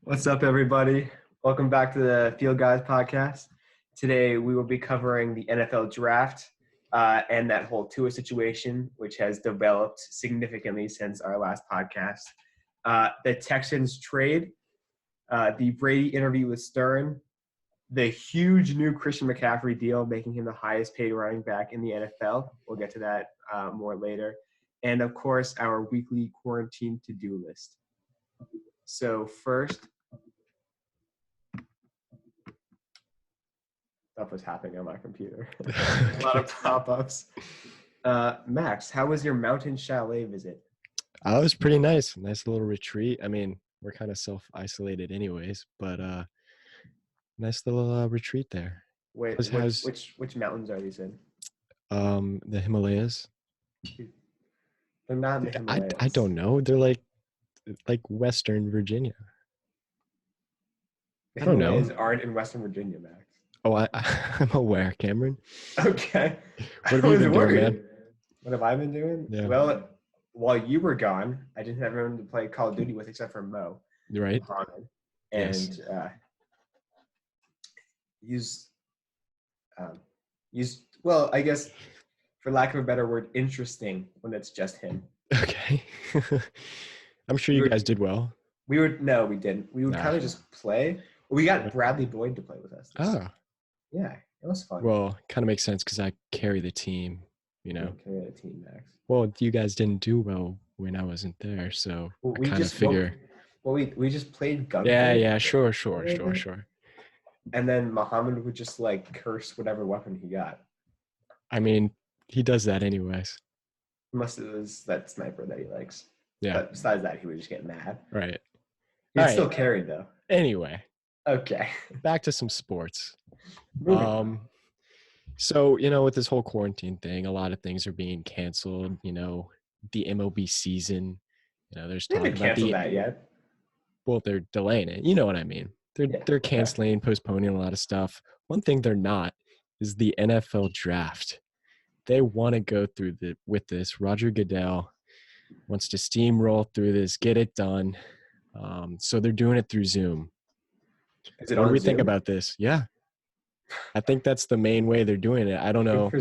What's up, everybody? Welcome back to the Field Guys podcast. Today, we will be covering the NFL draft and that whole Tua situation, which has developed significantly since our last podcast. The Texans trade, the Brady interview with Stern, the huge new Christian McCaffrey deal, making him the highest paid running back in the NFL. We'll get to that more later. And, of course, our weekly quarantine to-do list. So first, stuff was happening on my computer. A lot of pop-ups. Max, how was your mountain chalet visit? It was pretty nice. Nice little retreat. I mean, we're kind of self-isolated anyways, but nice little retreat there. Wait, which mountains are these in? The Himalayas. They're not in the Himalayas. I don't know. They're like Western Virginia. The I don't know. Himalayas aren't in Western Virginia, Max. Oh, I'm aware, Cameron. Okay. What have you been doing, man? What have I been doing? Yeah. Well, while you were gone, I didn't have anyone to play Call of Duty with except for Mo. Right. And well, I guess, for lack of a better word, interesting when it's just him. Okay. I'm sure you guys did well. No, we didn't. We would kind of just play. We got Bradley Boyd to play with us. Yeah, it was fun. Well, kind of makes sense because I carry the team, you know. Carry the team, Max. Well, you guys didn't do well when I wasn't there, so I kind of figure. Well, we just played gunplay. Yeah, sure. And then Muhammad would just curse whatever weapon he got. I mean, he does that anyways. Unless it was that sniper that he likes. Yeah. But besides that, he would just get mad. Right. He's still carried though. Anyway. Okay. Back to some sports. So, with this whole quarantine thing, a lot of things are being canceled. The MLB season. There's talk about canceled that yet. Well, they're delaying it. You know what I mean? They're canceling, postponing a lot of stuff. One thing they're not is the NFL draft. They want to go through with this. Roger Goodell wants to steamroll through this, get it done. So they're doing it through Zoom. What do we think about this? Yeah. I think that's the main way they're doing it. I don't know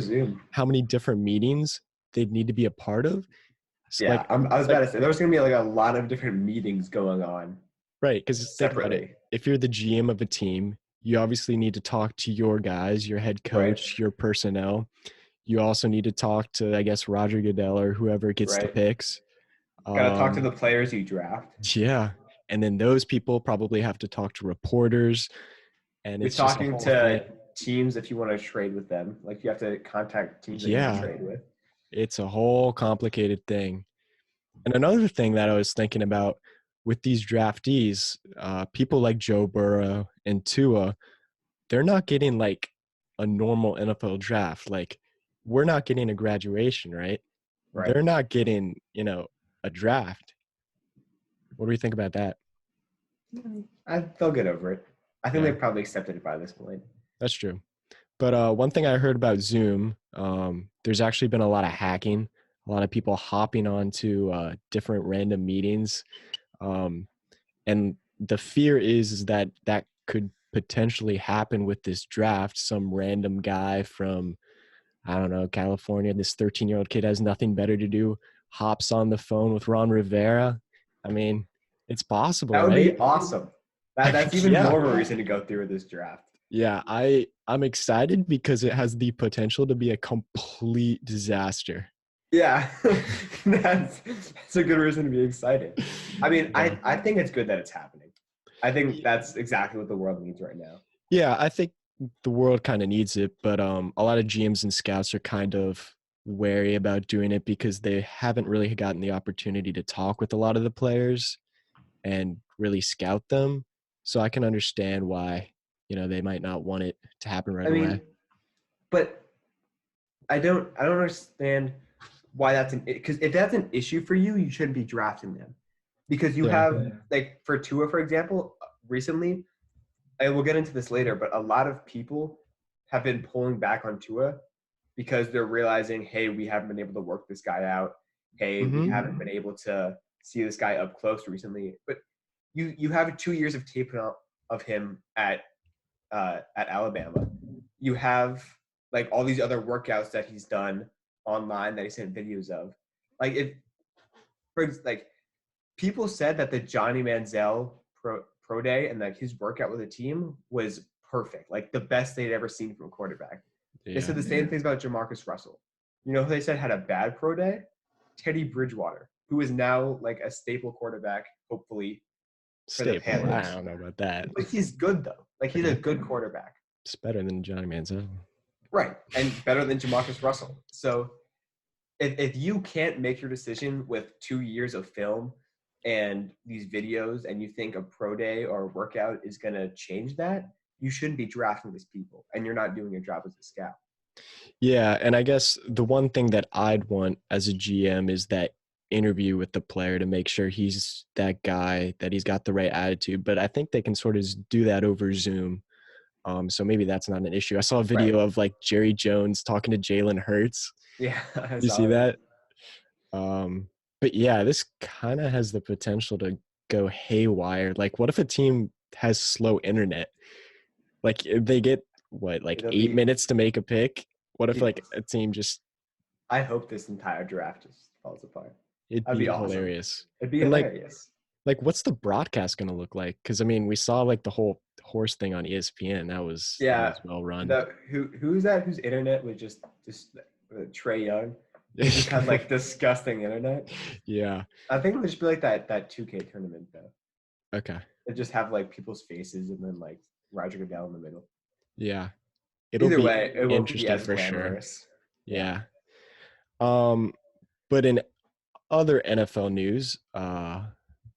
how many different meetings they'd need to be a part of. So yeah, I was about to say, there's going to be a lot of different meetings going on. Right, because think about it. If you're the GM of a team, you obviously need to talk to your guys, your head coach, your personnel. You also need to talk to, I guess, Roger Goodell or whoever gets the picks. Got to talk to the players you draft. Yeah, and then those people probably have to talk to reporters. And you're talking to teams if you want to trade with them. You have to contact teams that you want to trade with. It's a whole complicated thing. And another thing that I was thinking about with these draftees, people like Joe Burrow and Tua, they're not getting a normal NFL draft. We're not getting a graduation, right? They're not getting, a draft. What do you think about that? They'll get over it. I think they've probably accepted it by this point. That's true. But one thing I heard about Zoom, there's actually been a lot of hacking, a lot of people hopping onto different random meetings. And the fear is that could potentially happen with this draft. Some random guy from, I don't know, California, this 13-year-old kid has nothing better to do, hops on the phone with Ron Rivera. I mean, it's possible. That would be awesome. That's even more of a reason to go through this draft. Yeah, I'm excited because it has the potential to be a complete disaster. Yeah, that's a good reason to be excited. I mean, I think it's good that it's happening. I think that's exactly what the world needs right now. Yeah, I think the world kind of needs it, but a lot of GMs and scouts are kind of wary about doing it because they haven't really gotten the opportunity to talk with a lot of the players and really scout them. So I can understand why, they might not want it to happen right away. But I don't understand why that's because if that's an issue for you, you shouldn't be drafting them. Because you have, for Tua, for example, recently, and we'll get into this later, but a lot of people have been pulling back on Tua because they're realizing, hey, we haven't been able to work this guy out. Hey, we haven't been able to see this guy up close recently. But you have 2 years of tape of him at Alabama. You have like all these other workouts that he's done online that he sent videos of. Like like people said that the Johnny Manziel pro day and like his workout with the team was perfect, like the best they'd ever seen from a quarterback. They said the same things about Jamarcus Russell. You know who they said had a bad pro day? Teddy Bridgewater, who is now like a staple quarterback, hopefully. Staple. I don't know about that. But he's good though. Like he's a good quarterback. It's better than Johnny Manziel. Right, and better than Jamarcus Russell. So if you can't make your decision with 2 years of film and these videos and you think a pro day or a workout is going to change that, you shouldn't be drafting these people, and you're not doing your job as a scout. Yeah, and I guess the one thing that I'd want as a GM is that interview with the player to make sure he's that guy, that he's got the right attitude. But I think they can sort of do that over Zoom. So maybe that's not an issue. I saw a video of like Jerry Jones talking to Jalen Hurts. Yeah. You see that? But yeah, this kind of has the potential to go haywire. Like, what if a team has slow internet? Like, if they get, like 8 minutes to make a pick? What if, like, a team just... I hope this entire draft just falls apart. It'd be hilarious. It'd be hilarious. Like, what's the broadcast going to look like? Because, I mean, we saw, like, the whole horse thing on ESPN. That was well run. Who's that? Whose internet was just Trae Young? He just had, like, disgusting internet. Yeah. I think it would just be like that 2K tournament, though. Okay. It just have, like, people's faces and then, like, Roger Goodell in the middle. Yeah. Either way, it won't be as glamorous. Sure. Yeah. But in other NFL news,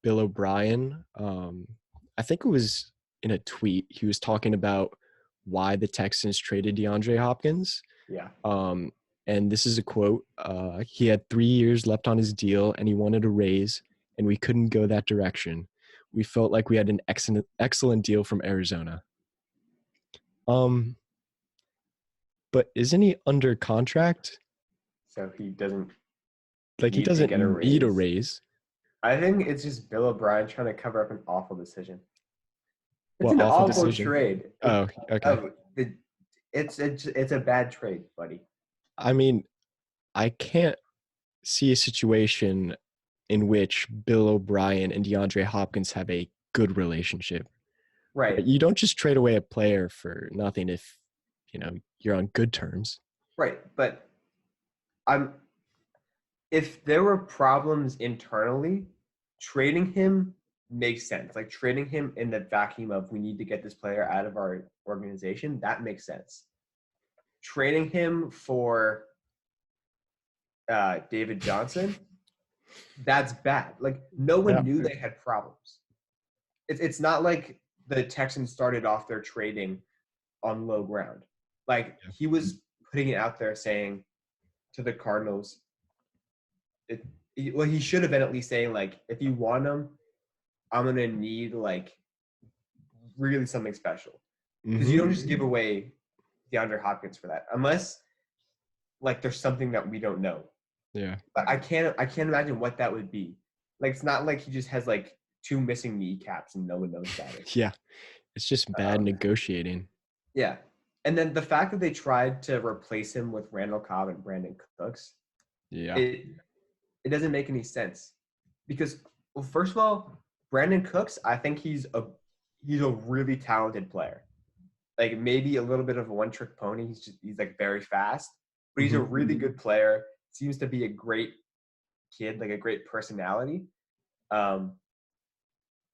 Bill O'Brien, I think it was in a tweet, he was talking about why the Texans traded DeAndre Hopkins. Yeah. And this is a quote. He had 3 years left on his deal and he wanted a raise, and we couldn't go that direction. We felt like we had an excellent deal from Arizona. But isn't he under contract? So he doesn't he doesn't need a raise. I think it's just Bill O'Brien trying to cover up an awful decision. It's an awful trade. Oh, okay. It's a bad trade, buddy. I mean, I can't see a situation in which Bill O'Brien and DeAndre Hopkins have a good relationship. Right. You don't just trade away a player for nothing if, you're on good terms. Right. But if there were problems internally, trading him makes sense. Like trading him in the vacuum of we need to get this player out of our organization, that makes sense. Trading him for David Johnson, that's bad. Like no one knew they had problems. It's not like the Texans started off their trading on low ground. Like he was putting it out there saying to the Cardinals, he should have been at least saying like, if you want him, I'm going to need like really something special. Because you don't just give away DeAndre Hopkins for that unless like there's something that we don't know. Yeah. But I can't imagine what that would be. Like it's not like he just has like 2 missing kneecaps and no one knows about it. Yeah. It's just bad negotiating. Yeah. And then the fact that they tried to replace him with Randall Cobb and Brandon Cooks. Yeah. It doesn't make any sense. Because well, first of all, Brandon Cooks, I think he's a really talented player. Like maybe a little bit of a one-trick pony. He's like very fast, but he's a really good player. Seems to be a great kid, like a great personality.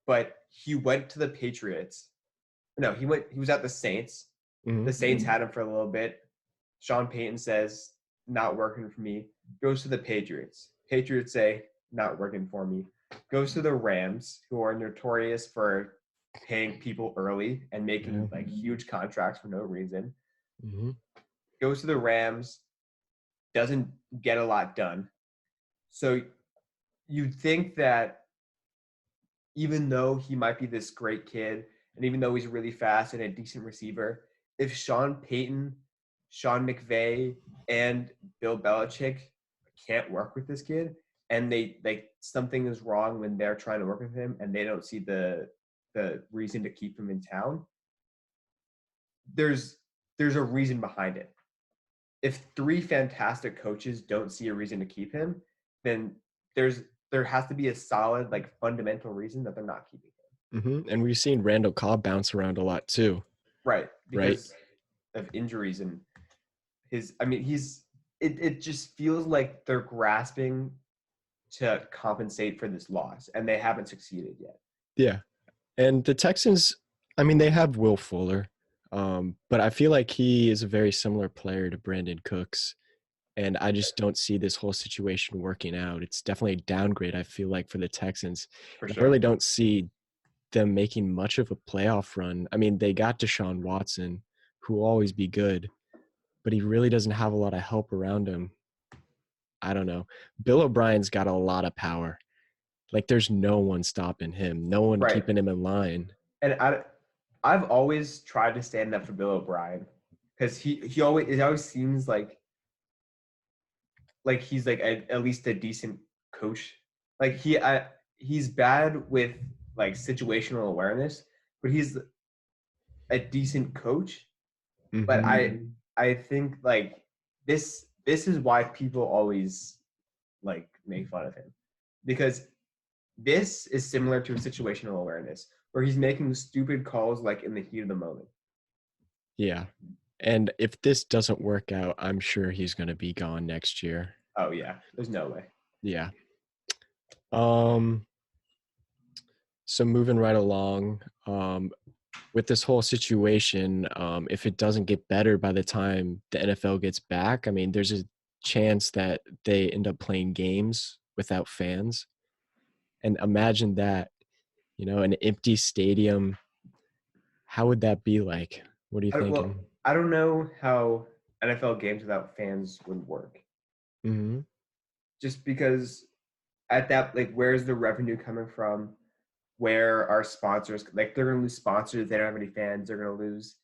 But he went to the Patriots. No, he was at the Saints. The Saints had him for a little bit. Sean Payton says, not working for me. Goes to the Patriots. Patriots say, not working for me. Goes to the Rams, who are notorious for paying people early and making like huge contracts for no reason. Goes to the Rams, doesn't get a lot done. So you'd think that even though he might be this great kid, and even though he's really fast and a decent receiver, if Sean Payton, Sean McVay, and Bill Belichick can't work with this kid, and they like something is wrong when they're trying to work with him and they don't see the reason to keep him in town, there's a reason behind it. If 3 fantastic coaches don't see a reason to keep him, then there has to be a solid, like, fundamental reason that they're not keeping him. And we've seen Randall Cobb bounce around a lot too. Right, because of injuries and it just feels like they're grasping to compensate for this loss, and they haven't succeeded yet. Yeah. And the Texans, I mean, they have Will Fuller, but I feel like he is a very similar player to Brandon Cooks, and I just don't see this whole situation working out. It's definitely a downgrade, I feel like, for the Texans. For I sure. really don't see them making much of a playoff run. I mean, they got Deshaun Watson, who will always be good, but he really doesn't have a lot of help around him. I don't know. Bill O'Brien's got a lot of power. Like, there's no one stopping him, no one keeping him in line. And I've always tried to stand up for Bill O'Brien because it always seems like he's like at least a decent coach. Like he's bad with like situational awareness, but he's a decent coach. Mm-hmm. But I think like this is why people always like make fun of him, because this is similar to a situational awareness where he's making stupid calls like in the heat of the moment. Yeah. And if this doesn't work out, I'm sure he's going to be gone next year. Oh yeah, there's no way. Yeah. So moving right along, with this whole situation, if it doesn't get better by the time the NFL gets back, I mean, there's a chance that they end up playing games without fans. And imagine that, an empty stadium. How would that be like? What are you thinking? Well, I don't know how NFL games without fans would work. Mm-hmm. Just because at that, like, where's the revenue coming from? Where are sponsors? Like, they're going to lose sponsors if they don't have any fans. They're going to lose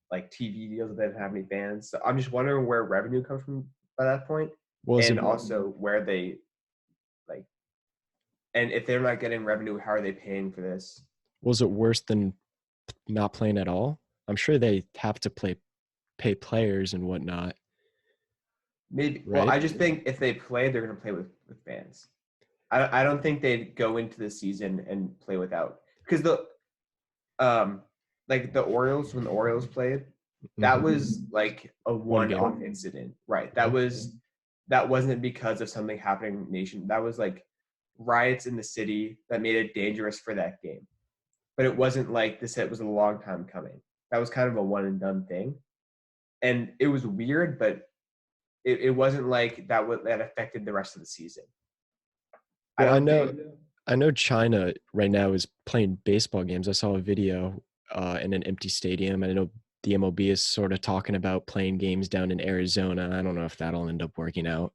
like TV deals if they don't have any fans. So I'm just wondering where revenue comes from by that point. And also where they like, and if they're not getting revenue, how are they paying for this? Was it worse than not playing at all? I'm sure they have to pay players and whatnot. Maybe. Right? Well, I just think if they play, they're going to play with fans. I don't think they'd go into the season and play without, because like the Orioles, when the Orioles played, that was like a one-off incident, right? That wasn't because of something happening nation. That was like riots in the city that made it dangerous for that game. But it wasn't like this. It was a long time coming. That was kind of a one and done thing, and it was weird, but it wasn't like that affected the rest of the season. Well, I know China right now is playing baseball games. I saw a video in an empty stadium. I know the MLB is sort of talking about playing games down in Arizona. I don't know if that'll end up working out.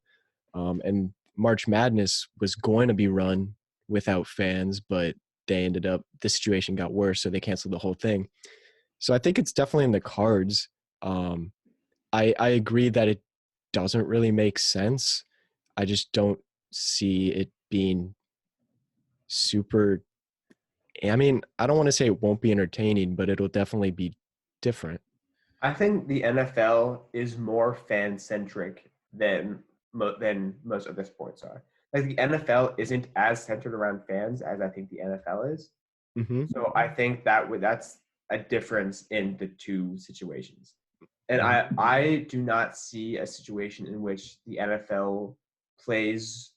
And March Madness was going to be run without fans, but the situation got worse, so they canceled the whole thing. So I think it's definitely in the cards. I agree that it doesn't really make sense. I just don't see it being super. I mean, I don't want to say it won't be entertaining, but it'll definitely be different. I think the NFL is more fan-centric than most other sports are. Like, the NFL isn't as centered around fans as I think the NFL is. Mm-hmm. So I think that's a difference in the two situations. And I do not see a situation in which the NFL plays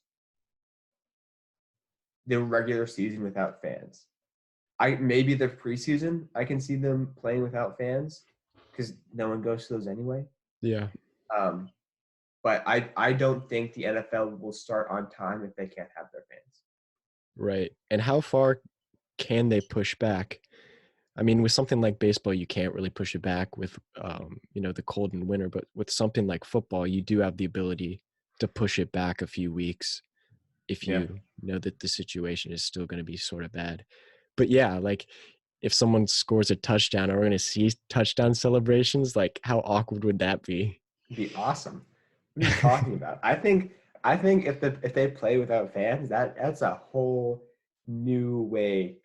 the regular season without fans. Maybe the preseason, I can see them playing without fans because no one goes to those anyway. Yeah. But I don't think the NFL will start on time if they can't have their fans. Right. And how far can they push back? I mean, with something like baseball, you can't really push it back with, the cold and winter. But with something like football, you do have the ability to push it back a few weeks if you know that the situation is still going to be sort of bad. But yeah, like if someone scores a touchdown, are we going to see touchdown celebrations? Like, how awkward would that be? It'd be awesome. What are you talking about? I think I think if they play without fans, that's a whole new way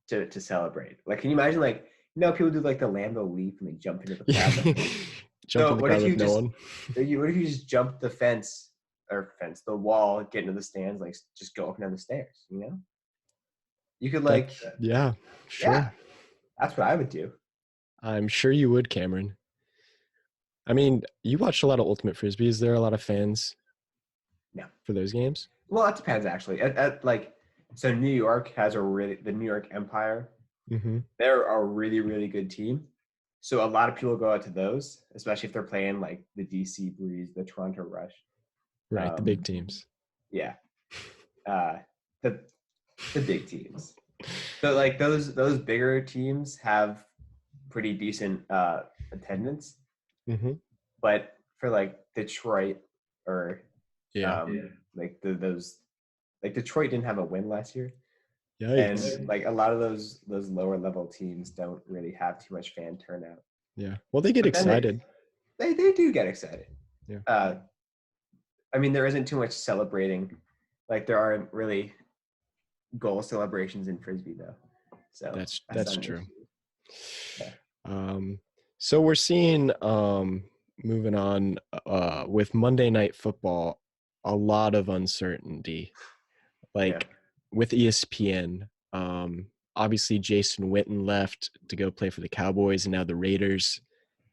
to celebrate. Like, can you imagine, like, people do like the Lambeau leap and they jump into the crowd. Jump So in the what crowd if you with no one. what if you just jump the the wall, get into the stands, like just go up and down the stairs? You could like, yeah, sure. Yeah, that's what I would do. I'm sure you would, Cameron. I mean, you watched a lot of Ultimate Frisbee. Is there a lot of fans? No. For those games? Well, it depends actually. So New York has the New York Empire. Mm-hmm. They're a really, really good team. So a lot of people go out to those, especially if they're playing like the DC Breeze, the Toronto Rush. Right, the big teams. Yeah. The big teams. So like those bigger teams have pretty decent attendance. Mm-hmm. But for like Detroit or like those, like Detroit didn't have a win last year. Yikes. And like a lot of those lower level teams don't really have too much fan turnout. Yeah. Well, they get excited. They do get excited. Yeah. I mean, there isn't too much celebrating. Like there aren't really goal celebrations in Frisbee though. So that's true. Yeah. So we're seeing moving on with Monday Night Football, a lot of uncertainty. Like with ESPN, obviously Jason Witten left to go play for the Cowboys, and now the Raiders.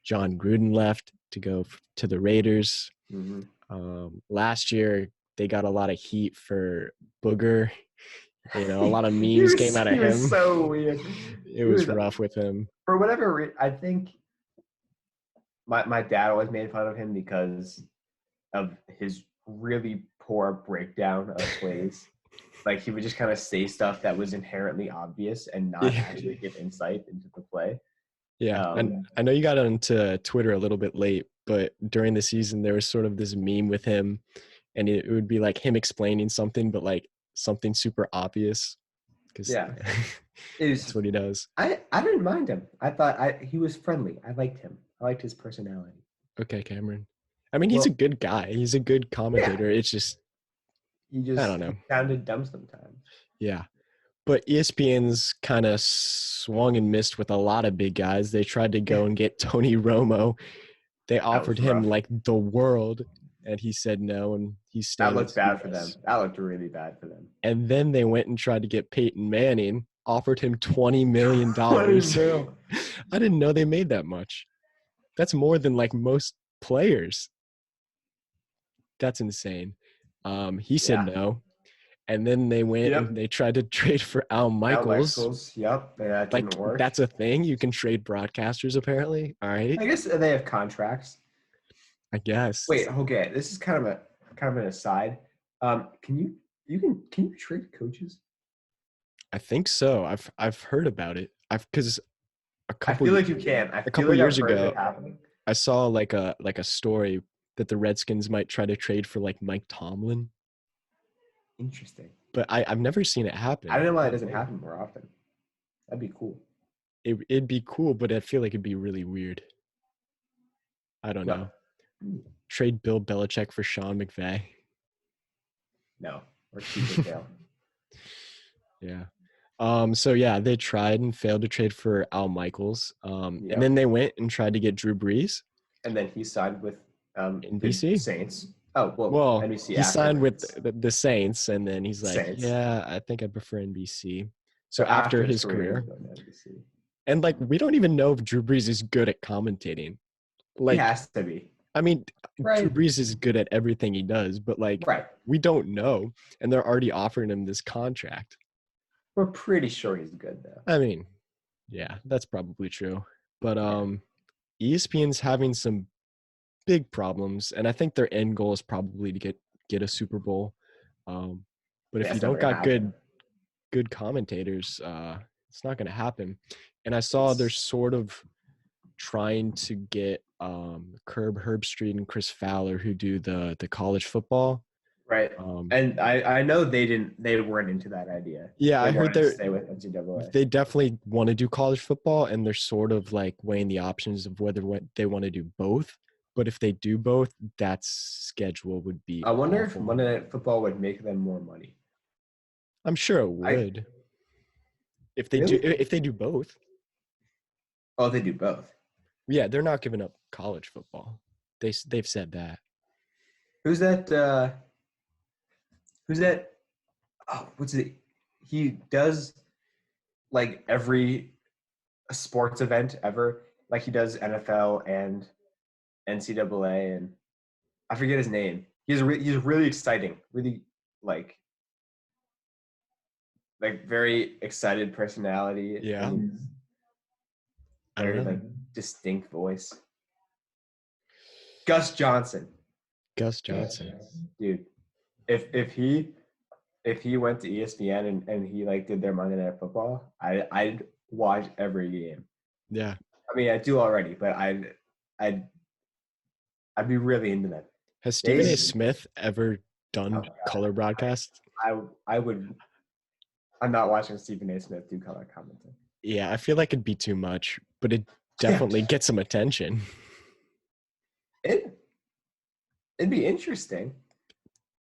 John Gruden left to go to the Raiders. Mm-hmm. Last year they got a lot of heat for Booger. A lot of memes came out of him. It was so weird. It was rough with him. For whatever reason, I think my dad always made fun of him because of his really poor breakdown of plays. Like he would just kind of say stuff that was inherently obvious and not actually give insight into the play. Yeah, and I know you got onto Twitter a little bit late, but during the season there was sort of this meme with him, and it would be like him explaining something, but like something super obvious. That's what he does. I didn't mind him. I thought he was friendly. I liked him. I liked his personality. Okay, Cameron. I mean, he's a good guy. He's a good commentator. Yeah. It's just I don't know. He sounded dumb sometimes. Yeah. But ESPN's kind of swung and missed with a lot of big guys. They tried to go and get Tony Romo. They offered him like the world, and he said no, and he stayed. That looked bad for them. That looked really bad for them. And then they went and tried to get Peyton Manning, offered him $20 million. I didn't know they made that much. That's more than like most players. That's insane. He said no. And then they went and they tried to trade for Al Michaels. Yep. That didn't work. That's a thing. You can trade broadcasters, apparently. All right. I guess they have contracts. I guess. Wait, okay. This is kind of an aside. Can you trade coaches? I think so. I've heard about it. I feel like you can. A couple years ago, I saw like a story that the Redskins might try to trade for like Mike Tomlin. Interesting. But I've never seen it happen. I don't know why it doesn't happen more often. That'd be cool. It'd be cool, but I feel like it'd be really weird. I don't know. Trade Bill Belichick for Sean McVay. No. Or Keith Dale. Yeah. So yeah, they tried and failed to trade for Al Michaels. And then they went and tried to get Drew Brees. And then he signed with NBC the Saints. Oh, well NBC he signed with the Saints, and then he's like, Saints. Yeah, I think I prefer NBC. So after his career. NBC. And like, we don't even know if Drew Brees is good at commentating. Like, he has to be. I mean, Drew Brees is good at everything he does, but like, we don't know. And they're already offering him this contract. We're pretty sure he's good, though. I mean, yeah, that's probably true. But ESPN's having some big problems, and I think their end goal is probably to get a Super Bowl. But if you don't got good commentators, it's not going to happen. And I saw they're sort of trying to get Curb Herbstreit and Chris Fowler, who do the college football. Right. And I know they weren't into that idea. Yeah, I heard they stay with NCAA. They definitely want to do college football, and they're sort of like weighing the options of whether they want to do both. But if they do both, that schedule would be I wonder if awful. Monday Night Football would make them more money. I'm sure it would. If they do both. Oh, they do both. Yeah, they're not giving up college football. They've said that. Who's that? Oh, what's it? He does like every sports event ever. Like he does NFL and NCAA, and I forget his name. He's really exciting, really like very excited personality. Yeah. And I don't very know. like distinct voice. Gus Johnson, dude. If he went to ESPN and he like did their Monday Night Football, I'd watch every game. Yeah. I mean, I do already, but I'd be really into that. Has Stephen A. Smith ever done color broadcasts? I would. I'm not watching Stephen A. Smith do color commenting. Yeah, I feel like it'd be too much, but it definitely gets some attention. It'd be interesting.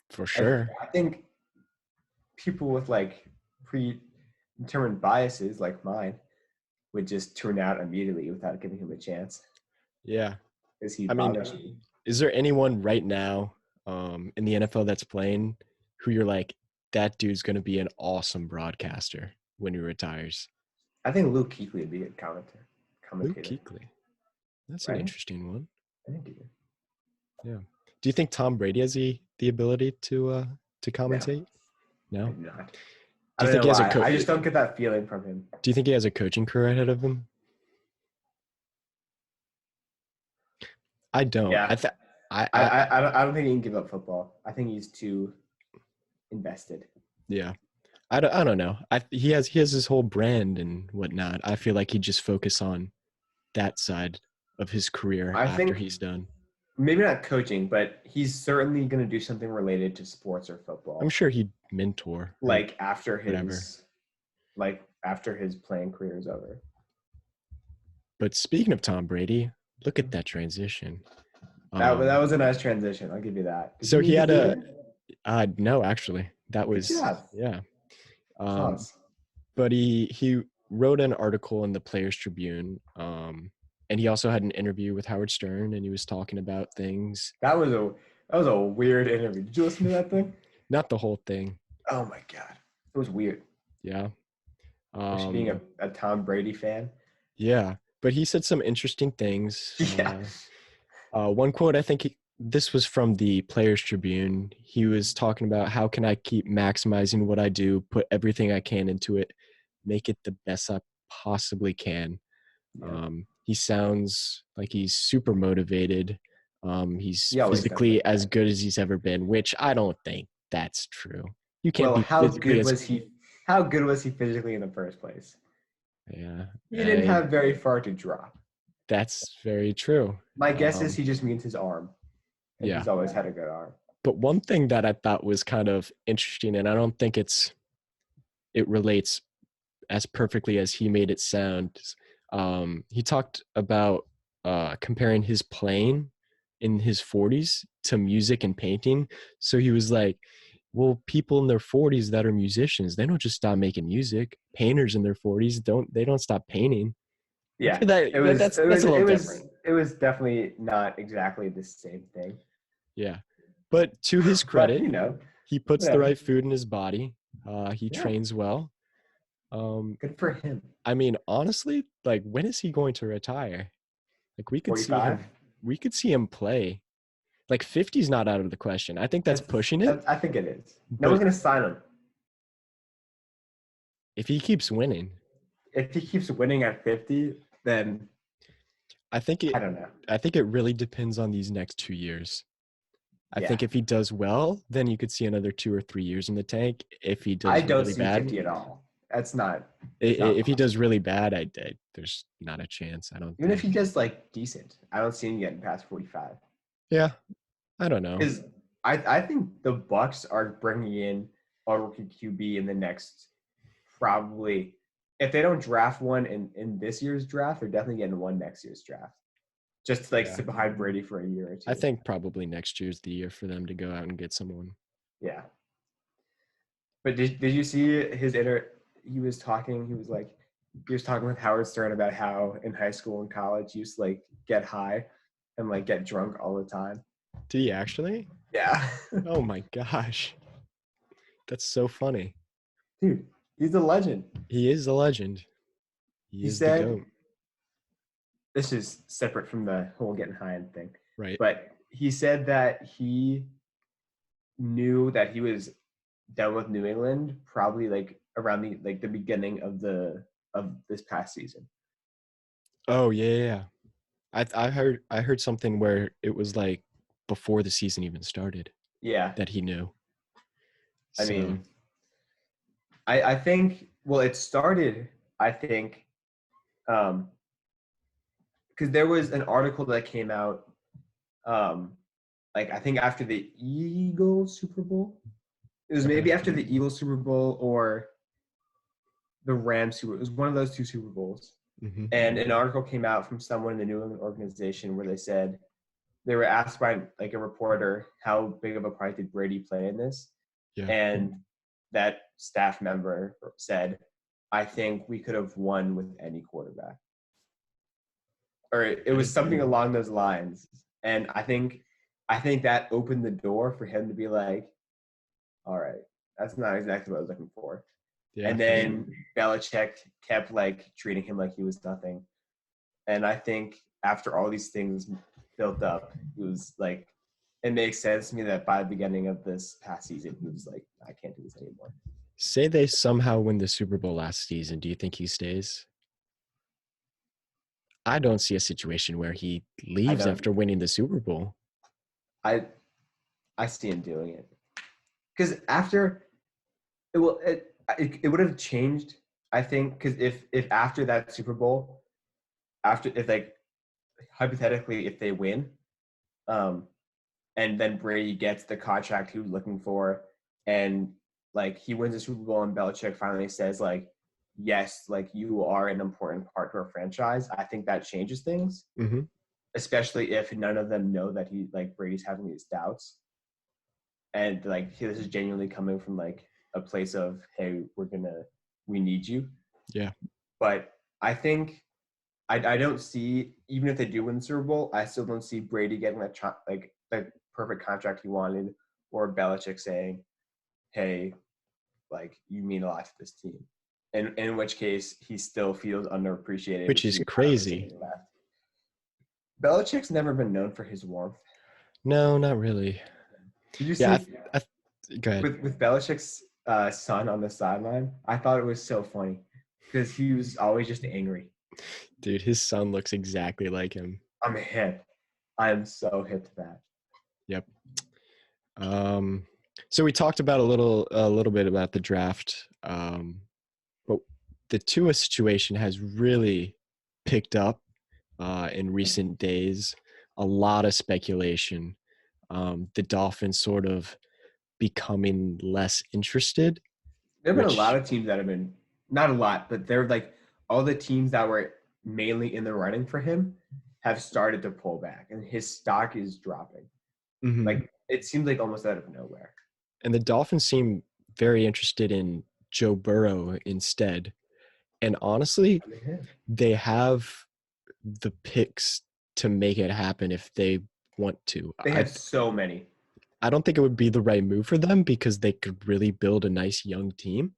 For sure. I think people with like predetermined biases like mine would just tune out immediately without giving him a chance. Yeah. Because he bothers me. Is there anyone right now in the NFL that's playing who you're like, that dude's going to be an awesome broadcaster when he retires? I think Luke Kuechly would be a commentator. Luke Kuechly. That's an interesting one. I think he would. Yeah. Do you think Tom Brady has the ability to commentate? No. I do not. Do you think he has I just don't get that feeling from him. Do you think he has a coaching career ahead of him? I don't. Yeah. I don't think he can give up football. I think he's too invested. Yeah. I don't know. He has his whole brand and whatnot. I feel like he'd just focus on that side of his career after he's done. Maybe not coaching, but he's certainly going to do something related to sports or football. I'm sure he'd mentor. Like after his playing career is over. But speaking of Tom Brady, look at that transition. That was a nice transition. I'll give you that. So he had no, actually, that was yeah. But he wrote an article in the Players Tribune, and he also had an interview with Howard Stern, and he was talking about things. That was a weird interview. Did you listen to that thing? Not the whole thing. Oh my god, it was weird. Yeah. Being a Tom Brady fan. Yeah, but he said some interesting things. Yeah. One quote, I think this was from the Players Tribune. He was talking about how can I keep maximizing what I do, put everything I can into it, make it the best I possibly can. Yeah. He sounds like he's super motivated. He's physically as good as he's ever been, which I don't think that's true. You can't be how good was he? How good was he physically in the first place? Yeah. He didn't have very far to drop. That's very true. My guess is he just means his arm. And he's always had a good arm. But one thing that I thought was kind of interesting, and I don't think it relates as perfectly as he made it sound. He talked about comparing his playing in his 40s to music and painting. So he was like, well, people in their 40s that are musicians, they don't just stop making music. Painters in their 40s don't stop painting. Yeah, that's a little different. It was definitely not exactly the same thing. Yeah, but to his credit, he puts the right food in his body. He trains well. Good for him. I mean, honestly, like, when is he going to retire? Like, we could 45? see him play. Like, 50 is not out of the question. I think that's pushing it. I think it is. No one's going to sign him. If he keeps winning. If he keeps winning at 50, then I don't know. I think it really depends on these next 2 years. I think if he does well, then you could see another 2 or 3 years in the tank. If he does really bad, I don't see 50 at all. That's not. If he does really bad, there's not a chance. I don't. Even if he does like decent, I don't see him getting past 45. Yeah, I don't know. Because I think the Bucks are bringing in a rookie QB in the next probably. If they don't draft one in this year's draft, they're definitely getting one next year's draft. just to sit behind Brady for a year or two. I think probably next year's the year for them to go out and get someone. Yeah. But did you see his he was talking with Howard Stern about how in high school and college he used to get high and get drunk all the time. Did he actually? Yeah. Oh my gosh. That's so funny. Dude, he's a legend. He is a legend. He is said, the GOAT. This is separate from the whole getting high and thing. Right. But he said that he knew that he was done with New England probably around the beginning of this past season. Oh yeah. I heard something where it was before the season even started. Yeah. That he knew. I mean, I think it started, I think, because there was an article that came out, I think after the Eagles Super Bowl. It was maybe after the Eagles Super Bowl or the Rams Super Bowl. It was one of those two Super Bowls. Mm-hmm. And an article came out from someone in the New England organization where they said they were asked by a reporter how big of a part did Brady play in this. Yeah. And that staff member said, I think we could have won with any quarterback. Or it was something along those lines. And I think that opened the door for him to be like, all right, that's not exactly what I was looking for. Yeah, and then Belichick kept treating him like he was nothing. And I think after all these things built up, it was it makes sense to me that by the beginning of this past season, he was like, I can't do this anymore. Say they somehow win the Super Bowl last season. Do you think he stays? I don't see a situation where he leaves after winning the Super Bowl. I see him doing it. Because after it would have changed, I think, because if after that Super Bowl, hypothetically if they win, and then Brady gets the contract he was looking for, and he wins the Super Bowl and Belichick finally says yes, you are an important part to our franchise, I think that changes things. Mm-hmm. Especially if none of them know that he Brady's having these doubts. And this is genuinely coming from a place of, hey, we need you. Yeah. But I think I don't see, even if they do win the Super Bowl, I still don't see Brady getting the perfect contract he wanted, or Belichick saying, hey, you mean a lot to this team. And in which case he still feels underappreciated. Which is crazy. Belichick's never been known for his warmth. No, not really. Did you see? Go ahead. With Belichick's son on the sideline, I thought it was so funny because he was always just angry. Dude, his son looks exactly like him. I'm hip. I'm so hip to that. Yep. So we talked about a little bit about the draft, but the Tua situation has really picked up in recent days. A lot of speculation. The Dolphins sort of becoming less interested. There have been a lot of teams that have been, not a lot, but they're all the teams that were mainly in the running for him have started to pull back, and his stock is dropping. Mm-hmm. It seems almost out of nowhere. And the Dolphins seem very interested in Joe Burrow instead. And honestly, they have the picks to make it happen if they want to. They have so many. I don't think it would be the right move for them because they could really build a nice young team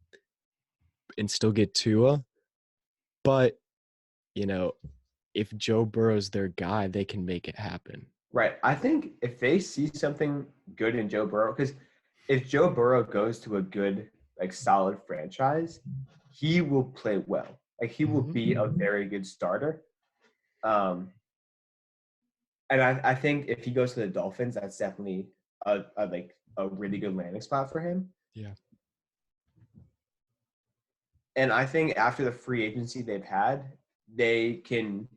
and still get Tua. But, if Joe Burrow's their guy, they can make it happen. Right. I think if they see something good in Joe Burrow, because if Joe Burrow goes to a good, solid franchise, he will play well. He will be a very good starter. And I think if he goes to the Dolphins, that's definitely a really good landing spot for him. Yeah. And I think after the free agency they've had, they can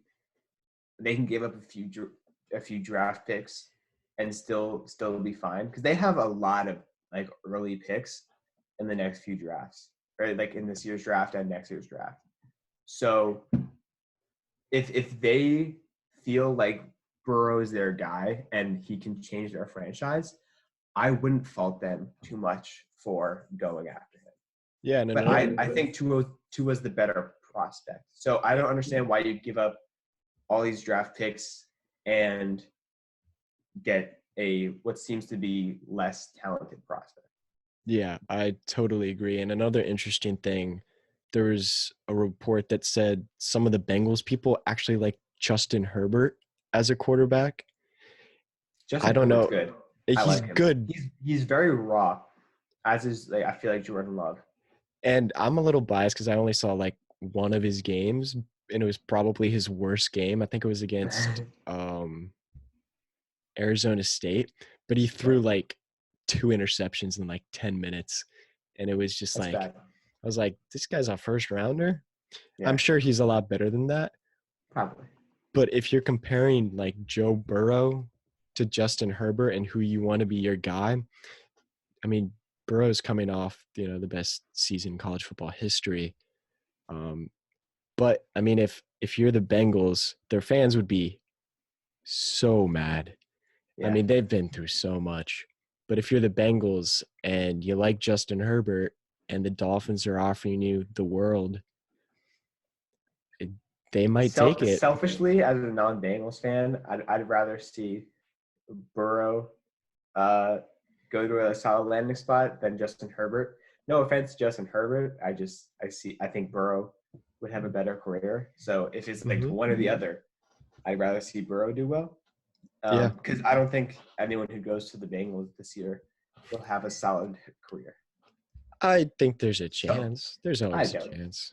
give up a few draft picks and still be fine, because they have a lot of early picks in the next few drafts, right? In this year's draft and next year's draft. So if they feel Burrow's their guy and he can change their franchise, I wouldn't fault them too much for going after him. Yeah, and but I think Tua's the better prospect. So I don't understand why you give up all these draft picks and get a what seems to be less talented prospect. Yeah, I totally agree. And another interesting thing, there was a report that said some of the Bengals people actually like Justin Herbert as a quarterback. Justin I don't Herbert's know. good. I He's like him. good. He's very raw, as is I feel like Jordan Love. And I'm a little biased because I only saw like one of his games, and it was probably his worst game. I think it was against Arizona State, but he threw like 2 interceptions in like 10 minutes. And it was just That's like, bad. I was like, this guy's a first rounder. Yeah, I'm sure he's a lot better than that. probably. But if you're comparing like Joe Burrow to Justin Herbert and who you want to be your guy, I mean, Burrow's coming off, the best season in college football history. But I mean, if you're the Bengals, their fans would be so mad. Yeah. I mean, they've been through so much. But if you're the Bengals and you like Justin Herbert and the Dolphins are offering you the world, they might take it. Selfishly, as a non-Bengals fan, I'd rather see Burrow go to a solid landing spot than Justin Herbert. No offense, Justin Herbert. I think Burrow would have a better career. So if it's like one or the other, I'd rather see Burrow do well. Because I don't think anyone who goes to the Bengals this year will have a solid career. I think there's a chance. There's always a chance.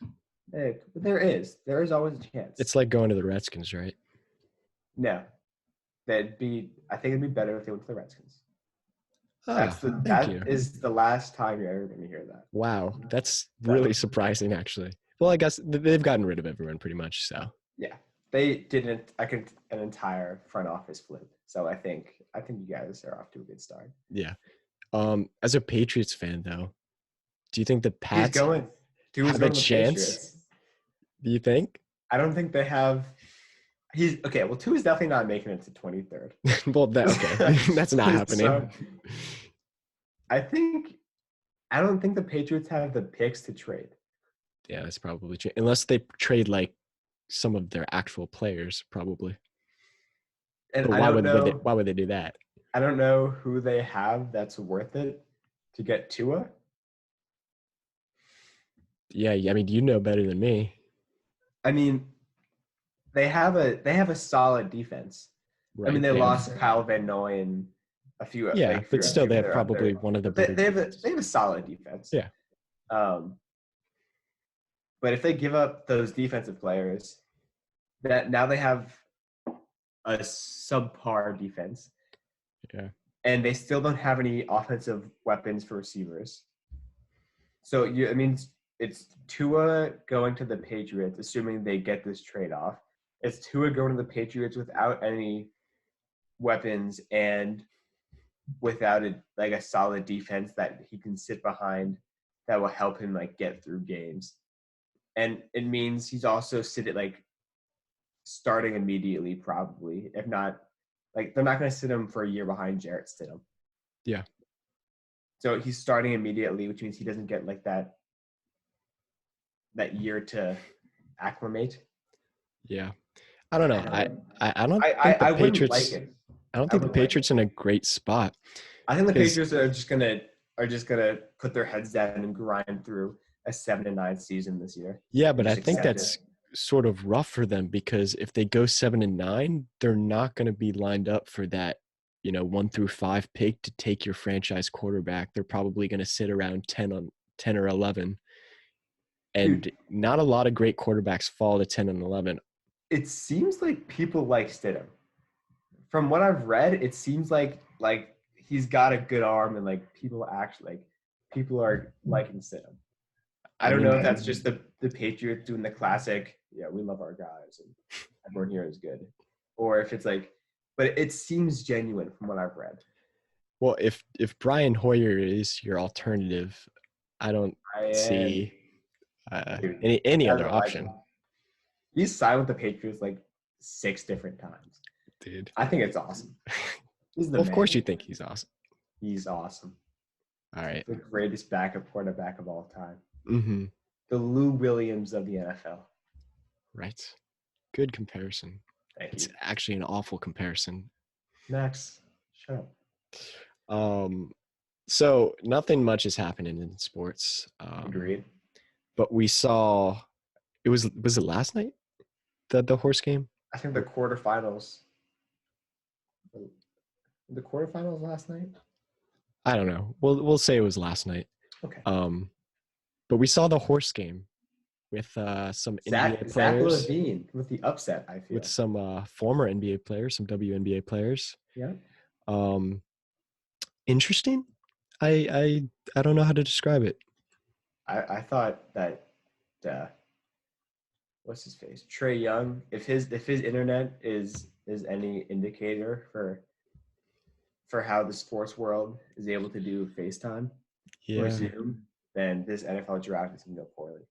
There is always a chance. It's like going to the Redskins, right? No, I think it'd be better if they went to the Redskins. That is the last time you're ever going to hear that. Wow, that's really surprising, actually. Well, I guess they've gotten rid of everyone pretty much, so. Yeah, they didn't. An entire front office flip. So I think you guys are off to a good start. Yeah. As a Patriots fan, though, do you think the Pats have a chance? Do you think? I don't think they have. He's okay. Well, Tua is definitely not making it to 23rd. Well, that's not happening. So, I don't think the Patriots have the picks to trade. Yeah, that's probably true. Unless they trade like some of their actual players, probably. And but why would they do that? I don't know who they have that's worth it to get Tua. Yeah, I mean, you know better than me. I mean, they have a solid defense. Right. I mean, they lost Kyle Van Noy and a few. Yeah, but still, they have probably one of the better. They have a solid defense. Yeah. But if they give up those defensive players, that now they have a subpar defense. Yeah. And they still don't have any offensive weapons for receivers. So it means it's Tua going to the Patriots, assuming they get this trade off. It's Tua going to the Patriots without any weapons and without a solid defense that he can sit behind that will help him get through games. And it means he's also starting immediately, probably. If not, they're not going to sit him for a year behind Jarrett Stidham. Yeah. So he's starting immediately, which means he doesn't get that year to acclimate. Yeah. I don't know. I don't think the Patriots. Like I don't think the Patriots in a great spot. I think the Patriots are just gonna put their heads down and grind through a 7-9 season this year. Yeah, but I think that's sort of rough for them because if they go 7-9, they're not going to be lined up for that, 1 through 5 pick to take your franchise quarterback. They're probably going to sit around 10 or 11. And not a lot of great quarterbacks fall to 10 and 11. It seems like people like Stidham. From what I've read, it seems like he's got a good arm and people are liking Stidham. I don't know if that's just the Patriots doing the classic, yeah, we love our guys and everyone here is good. Or if it's but it seems genuine from what I've read. Well, if Brian Hoyer is your alternative, I don't see any other option. He's signed with the Patriots 6 different times. dude. I think it's awesome. He's the Well, of man. course you think he's awesome. He's awesome. All right. The greatest backup quarterback of all time. Mm-hmm. The Lou Williams of the NFL. Right. Good comparison. Thank It's you. actually an awful comparison. Max, shut up. So nothing much is happening in sports. Agreed. But we saw was it last night? The horse game? I think the quarterfinals. The quarterfinals last night? I don't know. We'll say it was last night. Okay. But we saw the horse game with some NBA players. Zach LaVine with the upset, I feel. With some former NBA players, some WNBA players. Yeah. Interesting. I don't know how to describe it. I thought that what's his face? Trae Young, if his internet is any indicator for how the sports world is able to do FaceTime or Zoom, then this NFL draft is going to go poorly.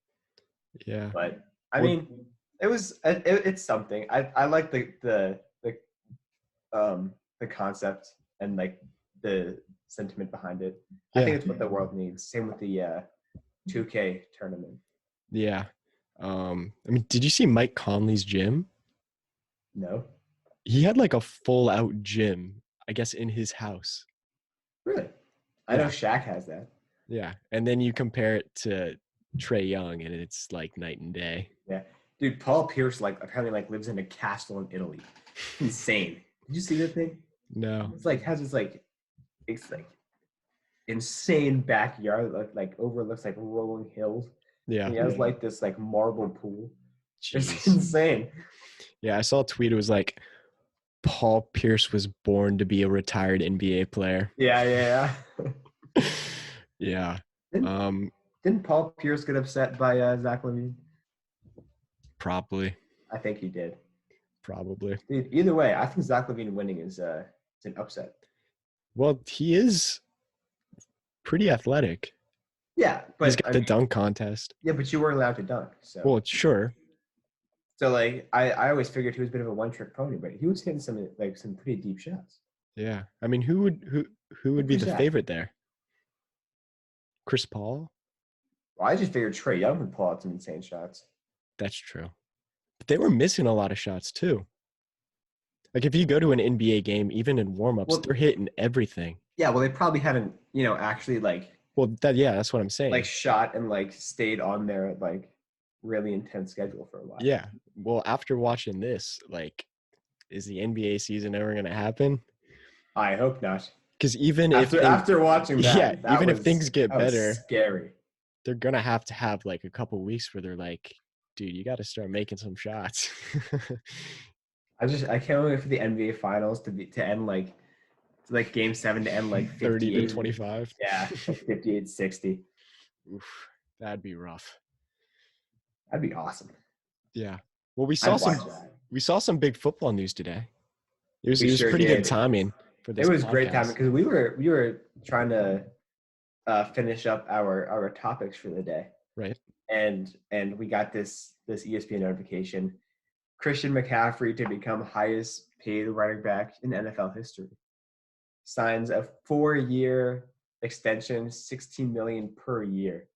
Yeah. But I mean, it's something. I like the concept and like the sentiment behind it. I think it's what the world needs. Same with the 2K tournament. Yeah. I mean, did you see Mike Conley's gym? No. He had like a full out gym, I guess, in his house. Really? I know Shaq has that. Yeah. And then you compare it to Trae Young and it's like night and day. Yeah. Dude, Paul Pierce apparently lives in a castle in Italy. Insane. Did you see that thing? No. It's has this it's insane backyard overlooks rolling hills. Yeah. And he has this marble pool. Jeez. It's insane. Yeah, I saw a tweet. It was like Paul Pierce was born to be a retired NBA player. Yeah. Yeah. Didn't Paul Pierce get upset by Zach LaVine? Probably. I think he did. Probably. Dude, either way, I think Zach LaVine winning is it's an upset. Well, he is pretty athletic. Yeah, but he's got the dunk contest. Yeah, but you weren't allowed to dunk. So. Well, sure. So I always figured he was a bit of a one-trick pony, but he was hitting some pretty deep shots. Yeah, I mean, who would be the favorite there? Chris Paul? Well, I just figured Trae Young would pull out some insane shots. That's true. But they were missing a lot of shots too. Like if you go to an NBA game, even in warm-ups, they're hitting everything. Yeah, well, they probably hadn't, actually Well, that's what I'm saying. Shot and stayed on their really intense schedule for a while. Yeah. Well, after watching this, is the NBA season ever going to happen? I hope not. Because even after watching that, if things get better, scary. They're gonna have a couple weeks where they're like, dude, you got to start making some shots. I can't wait for the NBA finals to end game 7 to end 30-25. Yeah, 58-60. Oof, that'd be rough. That'd be awesome. Yeah. Well, we saw some big football news today. It was pretty good timing for this. It was podcast. Great timing because we were trying to finish up our topics for the day. Right. And we got this ESPN notification. Christian McCaffrey to become highest paid running back in NFL history. Signs a 4-year extension, $16 million per year.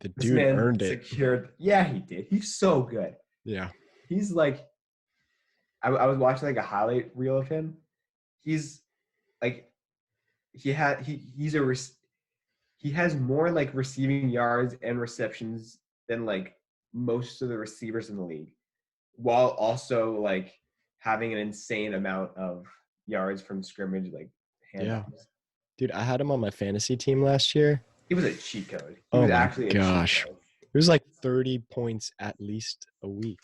The dude earned it. Yeah, he did. He's so good. Yeah. He's I was watching a highlight reel of him. He's he has more receiving yards and receptions than most of the receivers in the league, while also having an insane amount of yards from scrimmage handoffs. Yeah. Dude, I had him on my fantasy team last year. He was a cheat code. Oh my gosh. It was 30 points at least a week.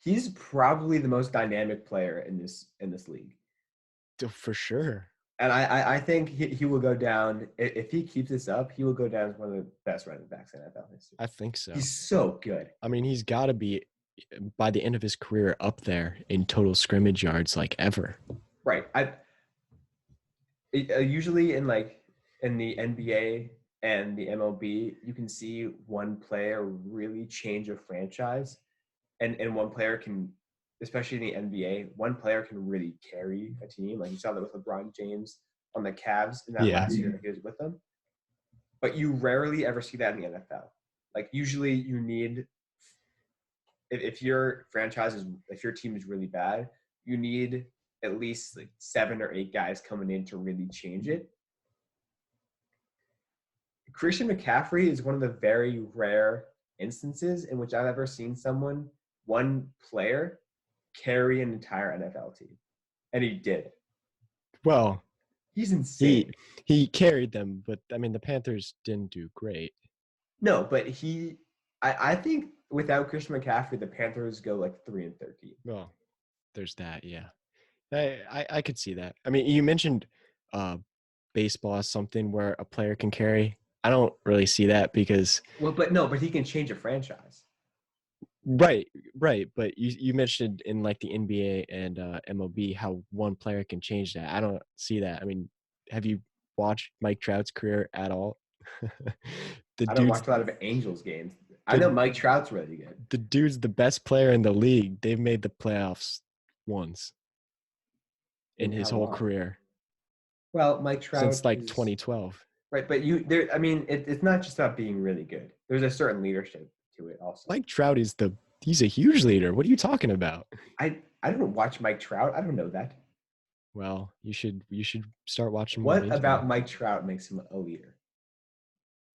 He's probably the most dynamic player in this league. For sure. And I think he will go down, if he keeps this up, he will go down as one of the best running backs in NFL history. I think so. He's so good. I mean, he's got to be, by the end of his career, up there in total scrimmage yards ever. Right. Usually in the NBA and the MLB, you can see one player really change a franchise, and one player can especially in the NBA, one player can really carry a team. Like you saw that with LeBron James on the Cavs in that last year that he was with them. But you rarely ever see that in the NFL. Like usually you need, if your team is really bad, you need at least like 7 or 8 guys coming in to really change it. Christian McCaffrey is one of the very rare instances in which I've ever seen one player, carry an entire NFL team. And he did. Well, he's insane. He carried them, but I mean the Panthers didn't do great. No, but I think without Christian McCaffrey, the Panthers go like 3-13. Well, there's that, yeah. I could see that. I mean, you mentioned baseball as something where a player can carry. I don't really see that because but he can change a franchise. Right. But you mentioned in like the NBA and MLB how one player can change that. I don't see that. I mean, have you watched Mike Trout's career at all? I don't watch a lot of Angels games. I know Mike Trout's really good. The dude's the best player in the league. They've made the playoffs once in his whole career. Well, Mike Trout since like 2012. Right, but it's not just about being really good. There's a certain leadership to it also. Mike Trout he's a huge leader. What are you talking about? I don't watch Mike Trout. I don't know that. Well, you should start watching. What about Mike Trout makes him a leader?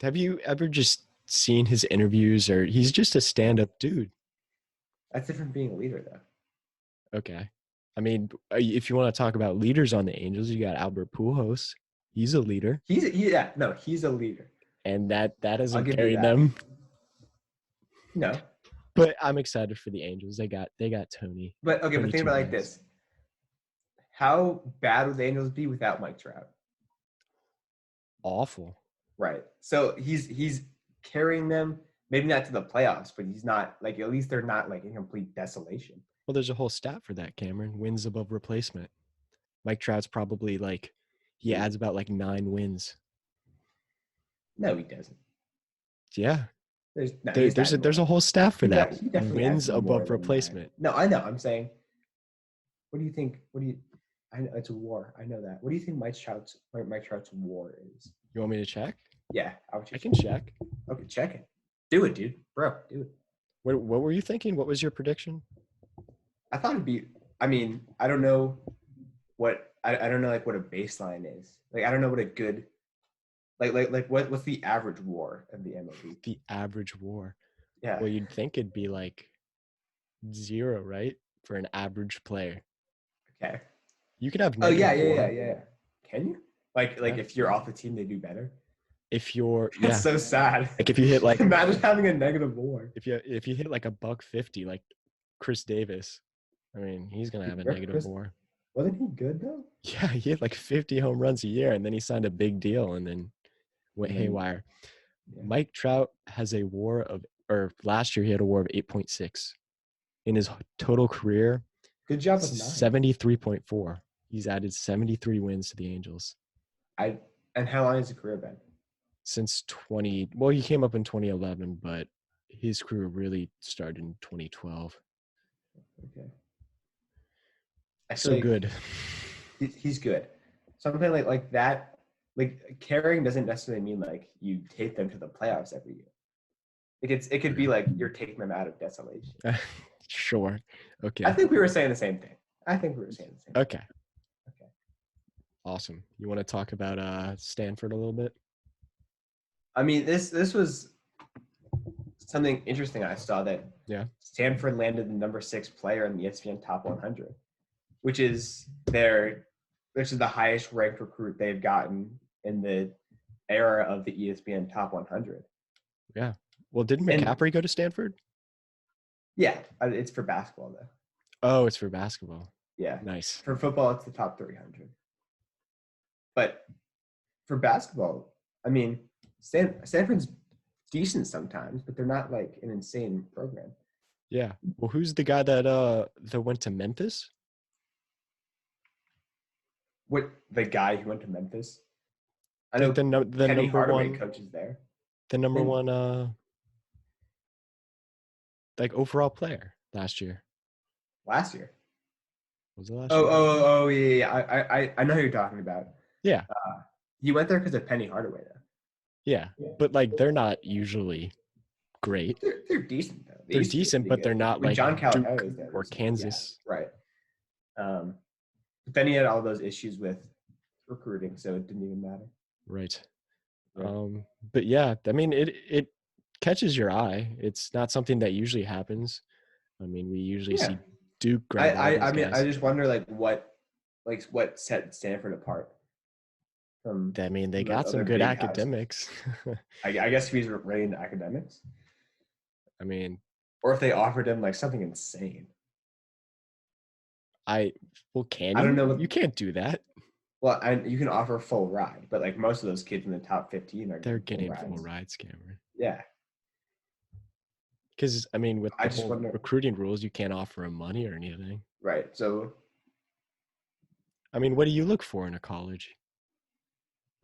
Have you ever just seen his interviews, or he's just a stand-up dude? That's different from being a leader, though. Okay. I mean, if you want to talk about leaders on the Angels, you got Albert Pujols. He's a leader. He's a leader. And that doesn't carry them. No. But I'm excited for the Angels. They got Tony. But okay, but think about it like this. How bad would the Angels be without Mike Trout? Awful. Right. So he's carrying them, maybe not to the playoffs, but he's not like, at least they're not like in complete desolation. Well, there's a whole stat for that, Cameron. Wins above replacement. Mike Trout's probably like, he adds about like 9 wins. No, he doesn't. Yeah. There's a whole staff for that. Wins above replacement. No, I know. I'm saying, what do you think? I know it's a WAR. I know that. What do you think Mike Trout's WAR is? You want me to check? Yeah, I can check. Okay, check it. Do it, dude. Bro, do it. What were you thinking? What was your prediction? I thought it'd be. I mean, I don't know what I don't know like what a baseline is. Like I don't know what a good. Like what's the average WAR of the MLB? The average WAR. Yeah. Well, you'd think it'd be like 0, right, for an average player. Okay. You could have. Oh yeah. Can you? Like if you're off the team, they do better. If you're, That's so sad. Like if you hit like, imagine having a negative WAR. If you hit like $150, like Chris Davis, I mean, he's gonna have a negative WAR. Wasn't he good though? Yeah, he had like 50 home runs a year, and then he signed a big deal, and then went haywire. Yeah. Mike Trout has a WAR or last year he had a WAR of 8.6 in his total career. Good job with 73.4. He's added 73 wins to the Angels. And how long has his career been? Since he came up in 2011, but his career really started in 2012. Okay. So good. He's good. Something like that, like carrying doesn't necessarily mean like you take them to the playoffs every year. It could be like you're taking them out of desolation. Sure. Okay. I think we were saying the same thing. Okay. Awesome. You want to talk about Stanford a little bit? I mean, this was something interesting I saw that Stanford landed the number 6 player in the ESPN Top 100, which is the highest ranked recruit they've gotten in the era of the ESPN Top 100. Yeah. Well, didn't McCaffrey go to Stanford? Yeah, it's for basketball though. Oh, it's for basketball. Yeah. Nice. For football, it's the top 300. But for basketball, I mean, Stanford's decent sometimes, but they're not like an insane program. Yeah. Well, who's the guy that went to Memphis? What, the guy who went to Memphis? I know the Penny number Hardaway one coaches there. The number one like overall player last year. last year. Was it last year? Yeah. I know who you're talking about. Yeah. He went there because of Penny Hardaway, though. Yeah. But like they're not usually great. They're decent, though. They're decent, but they're not when like John Calipari Duke was there, or Kansas. Yeah, right. But then he had all those issues with recruiting, so it didn't even matter. Right. But yeah, I mean, it catches your eye. It's not something that usually happens. I mean, we usually see Duke grab all these mean, guys. I just wonder what set Stanford apart from. I mean, they got some good academics. I guess if he's really into academics. I mean, or if they offered him like something insane. I don't know. You can't do that. Well, you can offer full ride, but like most of those kids in the top 15 they're getting full rides, Cameron. Yeah. Because I mean, with the whole recruiting rules, you can't offer them money or anything. Right. So, I mean, what do you look for in a college?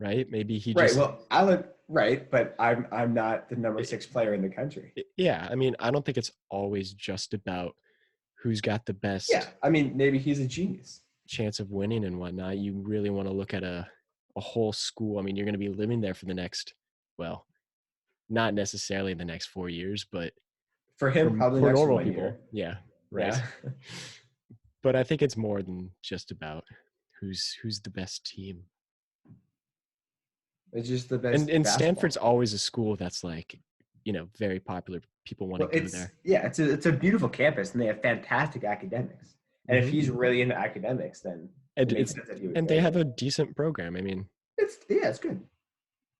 Right? Maybe he right. just. Well, I look right, but I'm not the number 6 player in the country. Yeah, I mean, I don't think it's always just about who's got the best. Yeah, I mean, maybe he's a genius. Chance of winning and whatnot. You really want to look at a whole school. I mean, you're going to be living there for the next, well, not necessarily the next 4 years, but for him, probably for normal people. Year. Yeah, right. Yeah. But I think it's more than just about who's the best team. It's just the best. And Stanford's always a school that's like, very popular. People want to go there. Yeah, it's a beautiful campus, and they have fantastic academics. And if he's really into academics, then they have a decent program. I mean, it's good.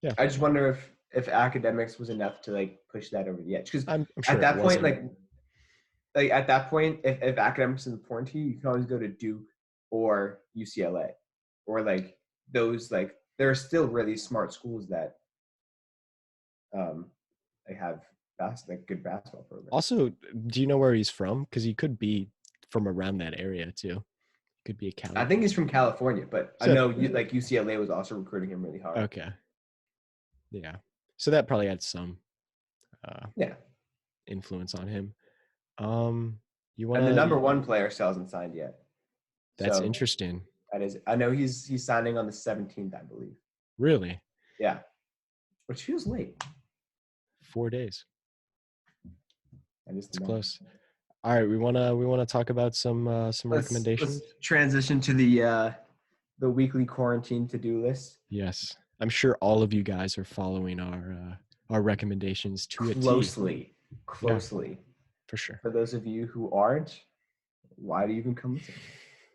Yeah, I just wonder if academics was enough to like push that over the edge. Because I'm sure at that point, like at that point, if academics is important to you, you can always go to Duke or UCLA, or like those like there are still really smart schools that they have good basketball programs. Also, do you know where he's from? Because he could be from around that area too. Could be a California. I think he's from California, but I know like UCLA was also recruiting him really hard. Okay. Yeah. So that probably had some influence on him. You want and the number 1 player still hasn't signed yet. That's interesting. That is, I know he's signing on the 17th, I believe. Really? Yeah. Which feels late. 4 days. It's close. All right, we wanna talk about some recommendations. Let's transition to the weekly quarantine to-do list. Yes, I'm sure all of you guys are following our recommendations to a T. Closely. Yeah, for sure. For those of you who aren't, why do you even come listen?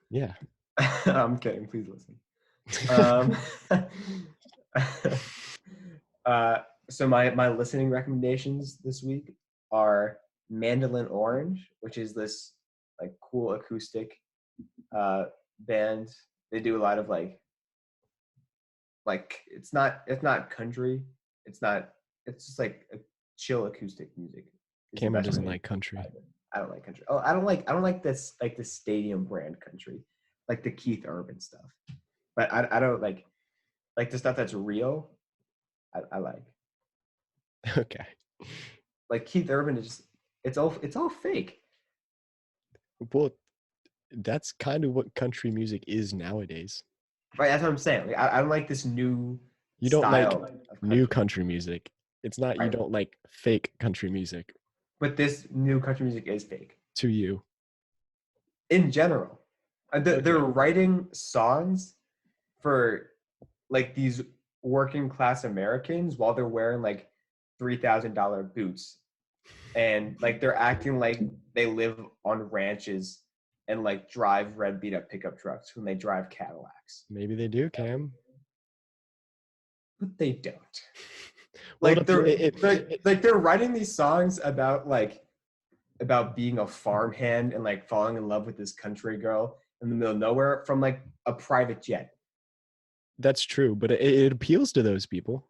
Yeah. I'm kidding. Please listen. So my listening recommendations this week are Mandolin Orange, which is this like cool acoustic band. They do a lot of like it's not country. It's just like a chill acoustic music. Cameron doesn't like country. I don't like country. Oh, I don't like this like the stadium brand country, like the Keith Urban stuff. But I don't like the stuff that's real. I like. Okay. Like Keith Urban is just it's all fake. Well, that's kind of what country music is nowadays. Right, that's what I'm saying. Like, I don't like this new. You don't like new country music. It's not. Right. You don't like fake country music. But this new country music is fake. To you. In general, they're writing songs for like these working class Americans while they're wearing like $3,000 boots, and like they're acting like they live on ranches and like drive red beat up pickup trucks when they drive Cadillacs. Maybe they do, Cam. But they don't. Like they're writing these songs about being a farmhand and like falling in love with this country girl in the middle of nowhere from like a private jet. That's true, but it appeals to those people.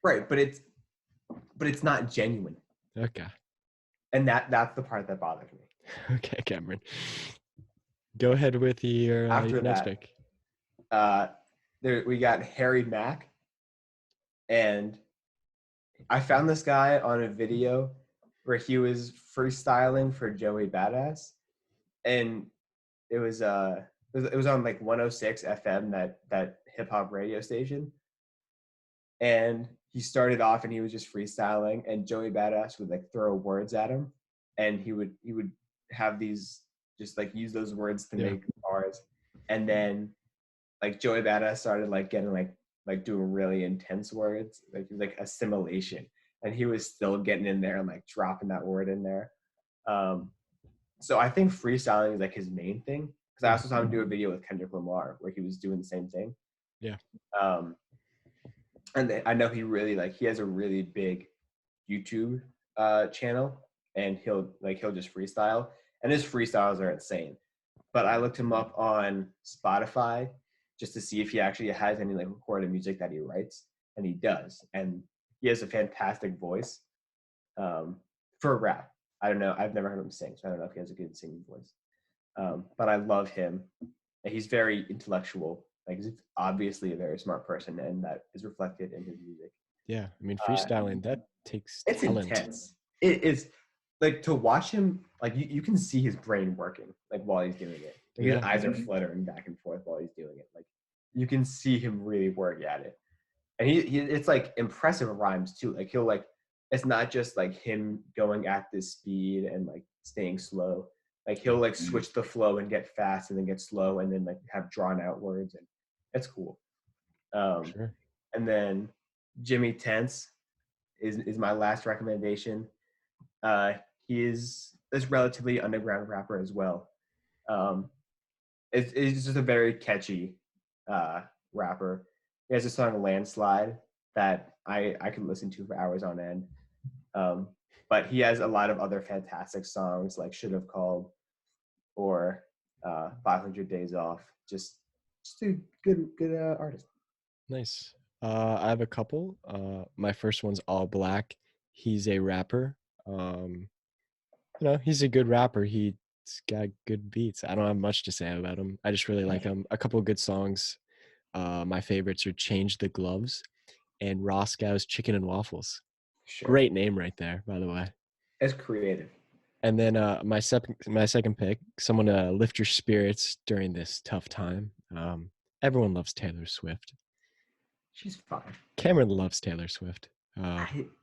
Right, but it's not genuine. Okay. And that's the part that bothers me. Okay, Cameron. Go ahead with your next pick. We got Harry Mack. And I found this guy on a video where he was freestyling for Joey Badass. and it was on like 106 FM, that hip hop radio station. And he started off and he was just freestyling, and Joey Badass would like throw words at him, and he would have these, just like use those words to make bars. And then like Joey Badass started like getting like doing really intense words, like assimilation, and he was still getting in there and like dropping that word in there. So I think freestyling is like his main thing, because I also saw him do a video with Kendrick Lamar where he was doing the same thing. Yeah. And I know he has a really big YouTube channel, and he'll just freestyle, and his freestyles are insane. But I looked him up on Spotify just to see if he actually has any like recorded music that he writes, and he does, and he has a fantastic voice for rap. I don't know, I've never heard him sing, so I don't know if he has a good singing voice. But I love him. He's very intellectual. Like, he's obviously a very smart person, and that is reflected in his music. Yeah, I mean, freestyling, that takes it's talent. Intense. It is, like, to watch him, like, you can see his brain working, like, while he's doing it. Like, his eyes are fluttering back and forth while he's doing it. Like, you can see him really work at it. And he it's, like, impressive rhymes, too. Like, he'll, like, it's not just, like, him going at this speed and, like, staying slow. Like, he'll, like, switch the flow and get fast and then get slow and then, like, have drawn-out words. And it's cool. Sure. And then Jimmy Tense is my last recommendation. He is this relatively underground rapper as well. It's just a very catchy rapper. He has a song "Landslide" that I could listen to for hours on end. But he has a lot of other fantastic songs like "Should Have Called" or 500 Days Off. Just a good artist. Nice. I have a couple. My first one's All Black. He's a rapper. He's a good rapper. He's got good beats. I don't have much to say about him. I just really like him. A couple of good songs. My favorites are Change the Gloves and Roscow's Chicken and Waffles. Sure. Great name right there, by the way. It's creative. And then my second pick, someone to lift your spirits during this tough time. Everyone loves Taylor Swift. She's fine. Cameron loves Taylor Swift.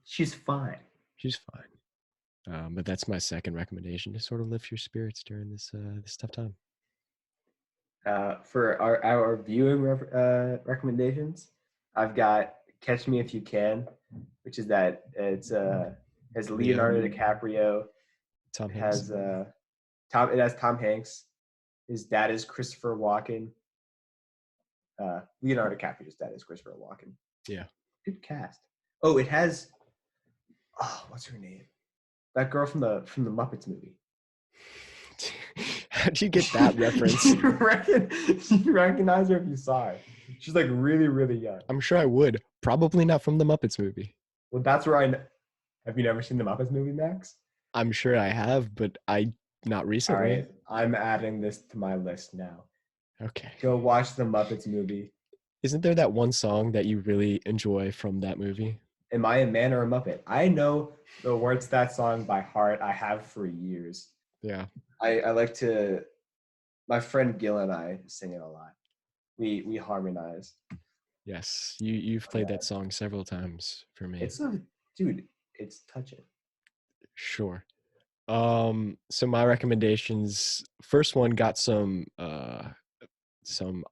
She's fine. She's fine. But that's my second recommendation, to sort of lift your spirits during this tough time. For our viewing recommendations, I've got Catch Me If You Can, which is that it's has Leonardo DiCaprio. Tom It Hanks. has Tom Hanks. His dad is Christopher Walken. Leonardo DiCaprio's dad is Christopher Walken. Yeah. Good cast. Oh, it has. Oh, what's her name? That girl from the Muppets movie. How'd you get that reference? You recognize her if you saw her. She's like really, really young. I'm sure I would. Probably not from the Muppets movie. Well, that's where I know. Have you never seen the Muppets movie, Max? I'm sure I have, but not recently. All right, I'm adding this to my list now. Okay. Go watch the Muppets movie. Isn't there that one song that you really enjoy from that movie? Am I a man or a Muppet? I know the words to that song by heart. I have for years. Yeah. I like to. My friend Gil and I sing it a lot. We harmonize. Yes, you've played that song several times for me. It's touching. Sure. So my recommendations. First one got some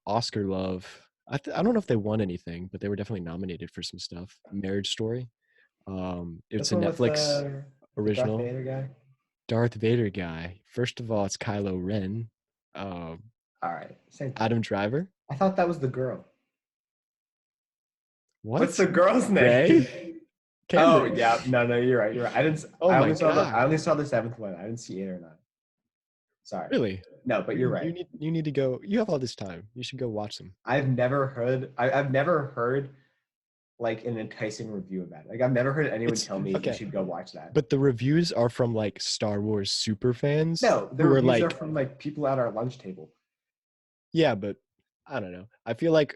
Oscar love. I don't know if they won anything, but they were definitely nominated for some stuff. Marriage Story. It's a Netflix original. Darth Vader guy. First of all, it's Kylo Ren. All right. Adam Driver. I thought that was the girl. What? What's the girl's name? Oh yeah, no, you're right. I didn't. I only saw the seventh one. I didn't see 8 or 9. Sorry. Really? No, but you're right. You need to go. You have all this time. You should go watch them. I've never heard like an enticing review about it. Like I've never heard anyone tell me you should go watch that. But the reviews are from like Star Wars super fans. No, the reviews are from like people at our lunch table. Yeah, but I don't know. I feel like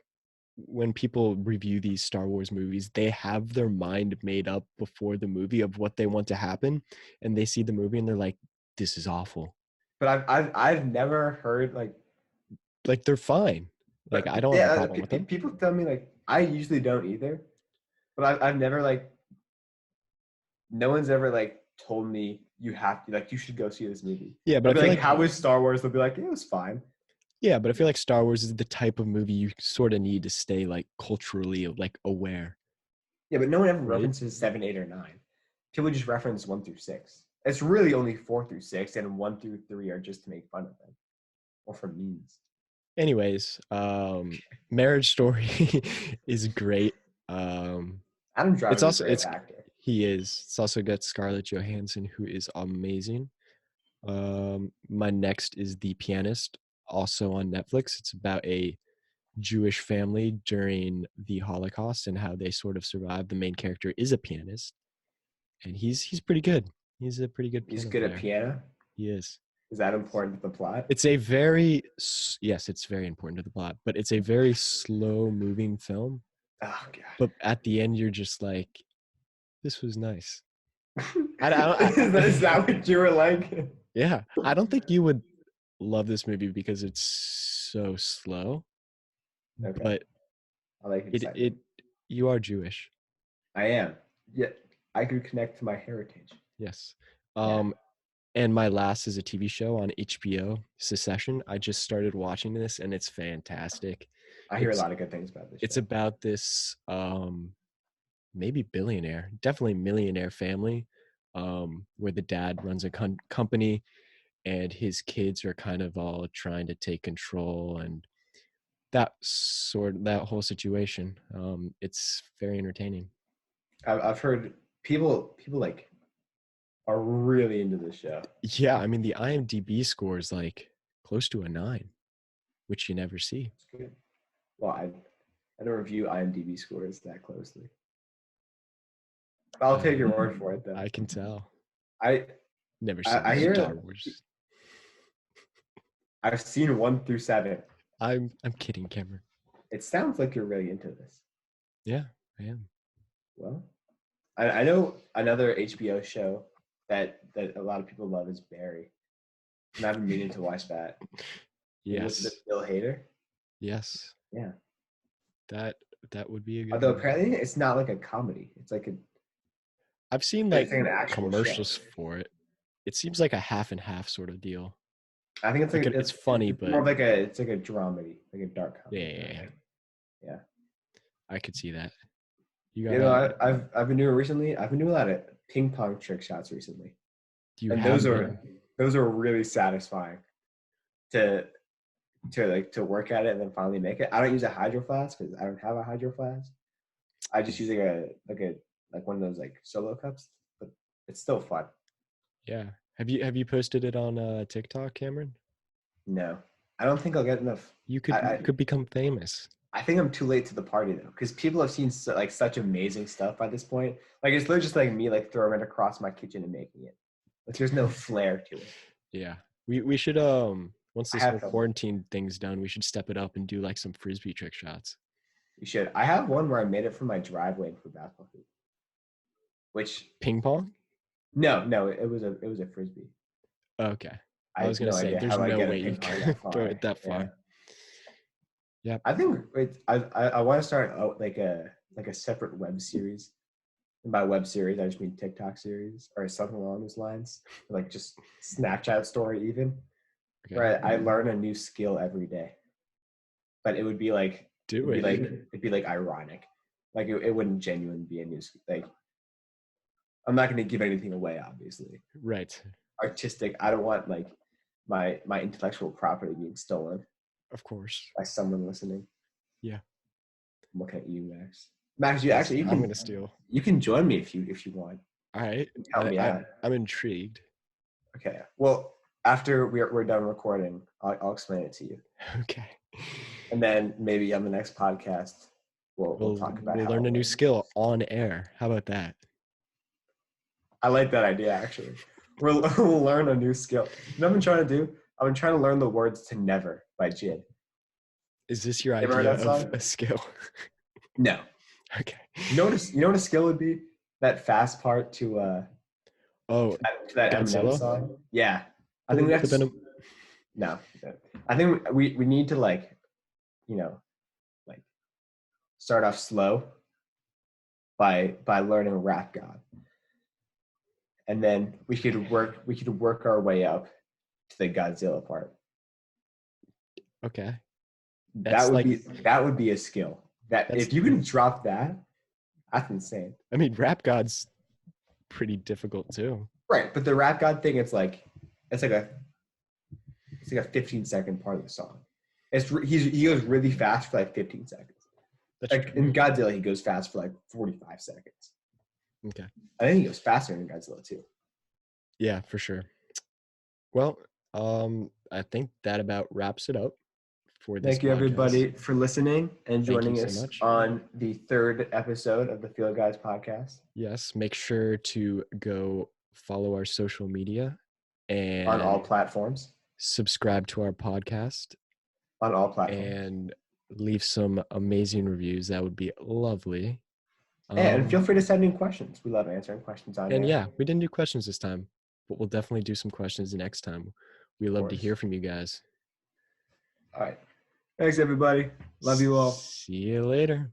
when people review these Star Wars movies, they have their mind made up before the movie of what they want to happen, and they see the movie and they're like, "This is awful." But I've never heard Like they're fine. Like I don't have a problem with them. People tell me like I usually don't either, but I've never like no one's ever like told me you have to like you should go see this movie. Yeah, but I'll I be feel like, like how was Star Wars? They'll be like, it was fine. yeah, but I feel like Star Wars is the type of movie you sort of need to stay like culturally like aware. Yeah, but no one ever Right? references 7, 8, or 9. People just reference 1 through 6. It's really only 4 through 6, and 1 through 3 are just to make fun of them or for memes. Anyways, Marriage Story is great. Adam Driver It's is also a great actor. he is. It's also got Scarlett Johansson, who is amazing. My next is The Pianist, also on Netflix. It's about a Jewish family during the Holocaust and how they sort of survived. The main character is a pianist, and he's pretty good. He's a pretty good piano He's good player. at piano. He is. Is that important to the plot? It's a yes, it's very important to the plot, but it's a very slow moving film. Oh god. But at the end, you're just like, this was nice. Is that what you were like? Yeah, I don't think you would love this movie because it's so slow. Okay. But I like it. You are Jewish. I am. Yeah, I could connect to my heritage. Yes. And my last is a TV show on HBO, Succession. I just started watching this, and it's fantastic. I hear a lot of good things about this. It's about this maybe billionaire, definitely millionaire family, where the dad runs a company, and his kids are kind of all trying to take control, and that whole situation. It's very entertaining. I've heard people like are really into this show. Yeah, I mean the IMDb score is like close to a 9, which you never see. It's good. Well, I don't review IMDb scores that closely. I'll take your word for it, though. I can tell. I never seen Star Wars. I've seen 1 through 7. I'm kidding, Cameron. It sounds like you're really into this. Yeah, I am. Well, I know another HBO show that a lot of people love is Barry, and I've been meaning to watch that. Yes. Bill Hader. Yes. Yeah. That would be a good. Although apparently it's not like a comedy. It's like a. I've seen like commercials for it. It seems like a half and half sort of deal. I think it's like it's funny, but more like it's like a dramedy, like a dark comedy. Yeah. I could see that. I've been doing recently. I've been doing a lot of ping pong trick shots recently. Those are really satisfying to work at it and then finally make it. I don't use a hydro flask because I don't have a hydro flask. I just use like one of those like solo cups, but it's still fun. Yeah. Have you posted it on TikTok, Cameron? No, I don't think I'll get enough. You could become famous. I think I'm too late to the party though, because people have seen such amazing stuff by this point. Like it's literally just like me like throwing it across my kitchen and making it. Like there's no flair to it. Yeah, we should once this whole quarantine thing's done, we should step it up and do like some frisbee trick shots. You should. I have one where I made it from my driveway for basketball hoop. Which ping pong? No, it was a frisbee. Okay, I was gonna say there's no way you can throw it that far. Yeah, I think I want to start like a separate web series. And by web series, I just mean TikTok series or something along those lines, like just Snapchat story even. Okay. Where I learn a new skill every day, but it would be like it'd be like ironic, like it wouldn't genuinely be a new skill. Like I'm not going to give anything away, obviously. Right. Artistic. I don't want like my intellectual property being stolen. Of course. By someone listening. Yeah. I'm looking at you, Max. Max, I'm going to steal. You can join me if you want. All right. Help me out. I'm intrigued. Okay. Well, after we're done recording, I'll explain it to you. Okay. And then maybe on the next podcast, we'll talk about. We'll learn a new skill on air. How about that? I like that idea. Actually, we'll learn a new skill. You know what I've been trying to do? I've been trying to learn the words to "Never" by Jid. Is this your idea of a skill? No. Okay. You know what a skill would be? That fast part to that Eminem song. Yeah, I think we have to. No. I think we need to like start off slow by learning Rap God. And then we could work our way up to the Godzilla part. Okay. That would be a skill. That if you can drop that, that's insane. I mean, Rap God's pretty difficult too. Right, but the Rap God thing, it's like a 15-second part of the song. He goes really fast for like 15 seconds. In Godzilla, he goes fast for like 45 seconds. Okay. I think he goes faster in Godzilla too. Yeah, for sure. Well, I think that about wraps it up for this. Thank you, everybody, for listening and joining us so much on the third episode of the Field Guys podcast. Yes, make sure to go follow our social media and on all platforms. Subscribe to our podcast on all platforms and leave some amazing reviews. That would be lovely. And feel free to send in questions. We love answering questions on there. And yeah, we didn't do questions this time, but we'll definitely do some questions the next time. We love to hear from you guys. All right. Thanks, everybody. Love you all. See you later.